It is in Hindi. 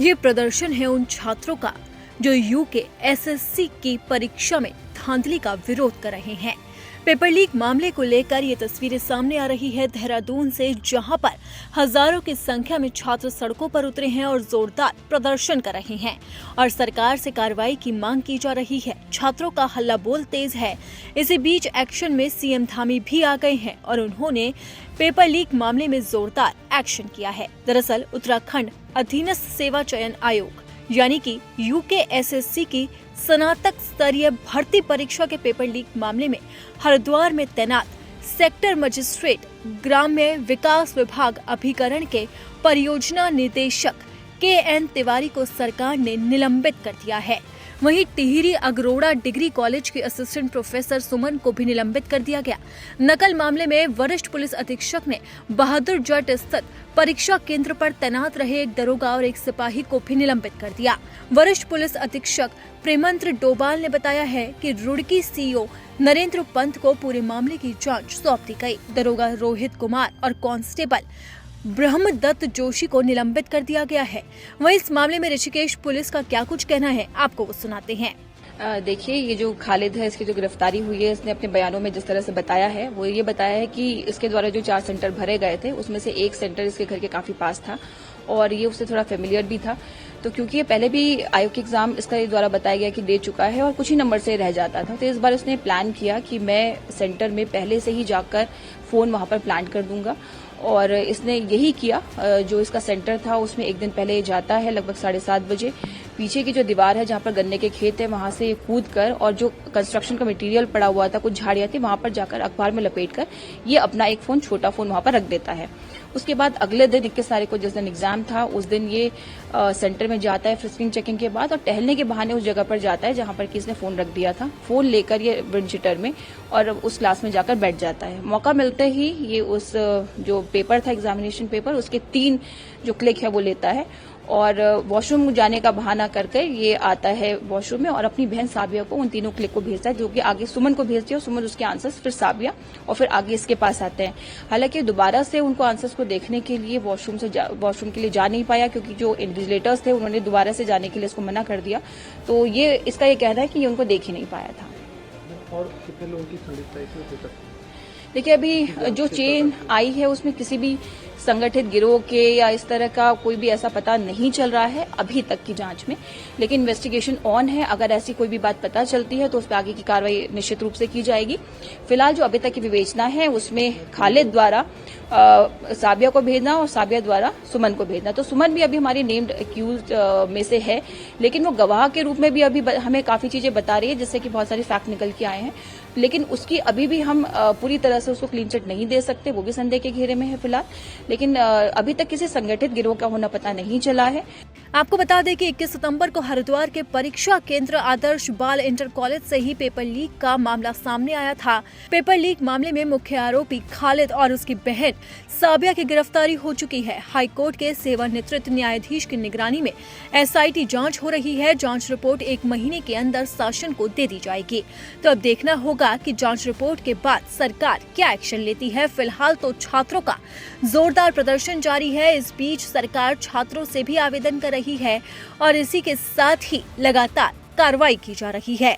ये प्रदर्शन है उन छात्रों का जो यूके एसएससी की परीक्षा में धांधली का विरोध कर रहे हैं। पेपर लीक मामले को लेकर ये तस्वीरें सामने आ रही है देहरादून से, जहां पर हजारों की संख्या में छात्र सड़कों पर उतरे हैं और जोरदार प्रदर्शन कर रहे हैं और सरकार से कार्रवाई की मांग की जा रही है। छात्रों का हल्ला बोल तेज है। इसी बीच एक्शन में सीएम धामी भी आ गए हैं और उन्होंने पेपर लीक मामले में जोरदार एक्शन किया है। दरअसल उत्तराखंड अधीनस्थ सेवा चयन आयोग यानी कि यूके एसएससी की स्नातक स्तरीय भर्ती परीक्षा के पेपर लीक मामले में हरिद्वार में तैनात सेक्टर मजिस्ट्रेट ग्राम्य विकास विभाग अभिकरण के परियोजना निदेशक KN तिवारी को सरकार ने निलंबित कर दिया है। वहीं टिहरी अगरोड़ा डिग्री कॉलेज के असिस्टेंट प्रोफेसर सुमन को भी निलंबित कर दिया गया। नकल मामले में वरिष्ठ पुलिस अधीक्षक ने बहादुर जट स्थित परीक्षा केंद्र पर तैनात रहे एक दरोगा और एक सिपाही को भी निलंबित कर दिया। वरिष्ठ पुलिस अधीक्षक प्रेमंत्र डोभाल ने बताया है कि रुड़की सीईओ नरेंद्र पंत को पूरे मामले की जांच सौंप दी गई। दरोगा रोहित कुमार और कांस्टेबल ब्रह्मदत्त जोशी को निलंबित कर दिया गया है। वहीं इस मामले में ऋषिकेश पुलिस का क्या कुछ कहना है, आपको वो सुनाते हैं। देखिए, ये जो खालिद है, इसकी जो गिरफ्तारी हुई है, इसने अपने बयानों में जिस तरह से बताया है, वो ये बताया है कि इसके द्वारा जो 4 सेंटर भरे गए थे, उसमें से एक सेंटर इसके घर के काफी पास था और ये उससे थोड़ा फेमिलियर भी था। तो क्योंकि ये पहले भी आयोग के एग्जाम इसका द्वारा बताया गया कि दे चुका है और कुछ ही नंबर से रह जाता था, तो इस बार उसने प्लान किया कि मैं सेंटर में पहले से ही जाकर फोन वहां पर प्लांट कर दूंगा और इसने यही किया। जो इसका सेंटर था उसमें एक दिन पहले जाता है लगभग 7:30 बजे। पीछे की जो दीवार है जहां पर गन्ने के खेत है, वहां से कूद कर और जो कंस्ट्रक्शन का मटेरियल पड़ा हुआ था, कुछ झाड़ियां थी, वहां पर जाकर अखबार में लपेटकर ये अपना एक फोन, छोटा फोन वहां पर रख देता है। उसके बाद अगले दिन 21 तारीख को जिस दिन एग्जाम था, उस दिन ये सेंटर में जाता है फ्रिस्किंग चेकिंग के बाद और टहलने के बहाने उस जगह पर जाता है जहां पर कि इसने फोन रख दिया था। फोन लेकर ये विंडशीटर में और उस क्लास में जाकर बैठ जाता है। मौका मिलते ही ये उस जो पेपर था, एग्जामिनेशन पेपर, उसके 3 जो क्लिक है वो लेता है और वॉशरूम जाने का बहाना करके ये आता है वॉशरूम में और अपनी बहन साबिया को उन 3 क्लिक को भेजता है, जो कि आगे सुमन को भेजती है और सुमन उसके आंसर्स, फिर साबिया और फिर आगे इसके पास आते हैं। हालांकि दोबारा से उनको आंसर्स को देखने के लिए वॉशरूम के लिए जा नहीं पाया, क्योंकि जो इन्विजिलेटर्स थे उन्होंने दोबारा से जाने के लिए इसको मना कर दिया। तो ये इसका ये कहना है कि ये उनको देख ही नहीं पाया था। और कितने लोगों की संलिप्तता इसमें हो सकती है? देखिए, अभी जो चेन आई है उसमें किसी भी संगठित गिरोह के या इस तरह का कोई भी ऐसा पता नहीं चल रहा है अभी तक की जांच में, लेकिन इन्वेस्टिगेशन ऑन है। अगर ऐसी कोई भी बात पता चलती है तो उस पर आगे की कार्रवाई निश्चित रूप से की जाएगी। फिलहाल जो अभी तक की विवेचना है उसमें खालिद द्वारा साबिया को भेजना और साबिया द्वारा सुमन को भेजना। तो सुमन भी अभी हमारी नेम्ड एक्यूज में से है, लेकिन वो गवाह के रूप में भी अभी हमें काफी चीजें बता रही है, जिससे कि बहुत सारे फैक्ट निकल के आए हैं, लेकिन उसकी अभी भी हम पूरी तरह से उसको क्लीन चिट नहीं दे सकते, वो भी संदेह के घेरे में है फिलहाल। लेकिन अभी तक किसी संगठित गिरोह का होना पता नहीं चला है। आपको बता दें कि 21 सितंबर को हरिद्वार के परीक्षा केंद्र आदर्श बाल इंटर कॉलेज से ही पेपर लीक का मामला सामने आया था। पेपर लीक मामले में मुख्य आरोपी खालिद और उसकी बहन साबिया की गिरफ्तारी हो चुकी है। हाईकोर्ट के सेवानिवृत्त न्यायाधीश की निगरानी में SIT जांच हो रही है। जांच रिपोर्ट 1 महीने के अंदर शासन को दे दी जाएगी। तो अब देखना होगा कि जांच रिपोर्ट के बाद सरकार क्या एक्शन लेती है। फिलहाल तो छात्रों का जोरदार प्रदर्शन जारी है। इस बीच सरकार छात्रों से भी आवेदन कर रही है और इसी के साथ ही लगातार कार्रवाई की जा रही है।